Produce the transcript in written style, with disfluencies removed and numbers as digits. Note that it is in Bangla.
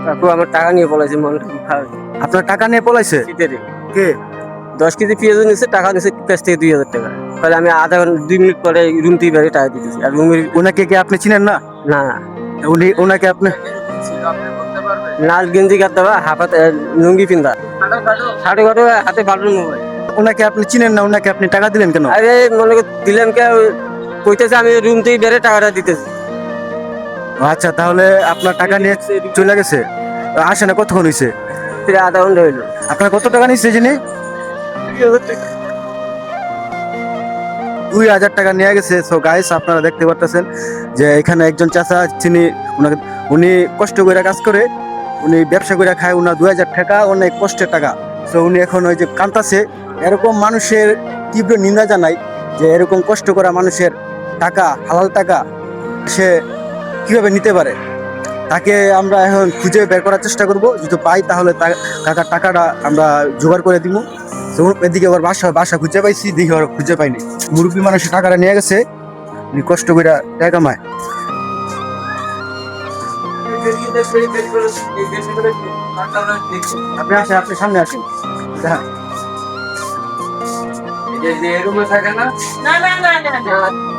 কাকু আমার টাকা নিয়ে পলাইছে, মনটা খুব খারাপ। আপনার টাকা নিয়ে পলাইছে? শীতেরে কে? 10 কেজি পেঁয়াজ নিচ্ছে, টাকা নিচ্ছে কাছ থেকে 2000 টাকা। তাহলে আমি আধা ঘন্টা 2 মিনিট পরে রুম থেকে বেরিয়ে টাকা দিতেছি। আর রুমের ওনাকে কি আপনি চিনেন না? না, ওনাকে আপনি লাল গেঞ্জি কাটতে হবে, হাফাতে লুঙ্গি পিন্দা, হাঁটু ঘাটু হাতে বাটুর মোবাইল। ওনাকে আপনি চিনেন না, ওনাকে আপনি টাকা দিলেন কেন? আরে মনে কর দিলাম কে, কইতেছে আমি রুম থেকে বেরিয়ে টাকাটা দিতেছি। আচ্ছা, তাহলে আপনার টাকা নিয়ে চলে গেছে? আসে না, কতক্ষণ হয়েছে? ফিরে আধা ঘন্টা হইলো। আপনার কত টাকা নিচ্ছে যিনি? 2000 টাকা। 2000 টাকা নিয়ে গেছে। সো গাইস, আপনারা দেখতে পারতেছেন যে এখানে একজন চাচা, উনি কষ্ট করে কাজ করে, উনি ব্যবসা করে খায়, উনার 2000 টাকা অনেক কষ্টের টাকা। সো উনি এখন ওই যে কান্তাছে। এরকম মানুষের তীব্র নিন্দা জানাই, যে এরকম কষ্ট করা মানুষের টাকা, হালাল টাকা সে কিভাবে নিতে পারে। তাকে আমরা এখন খুঁজে বের করার চেষ্টা করব, যদি পাই তাহলে কাকার টাকাটা আমরা জোগাড় করে দিব। তো এদিকে আবার বাসা খুঁজে পাইছি, দেখি আর খুঁজে পাইনি। মুরব্বী মানুষের টাকাটা নিয়ে গেছে, উনি কষ্ট করে টাকা কামায়। আপনি আসেন, আপনি সামনে আসেন। হ্যাঁ, এই যে রুমে থাকে না, না না না না না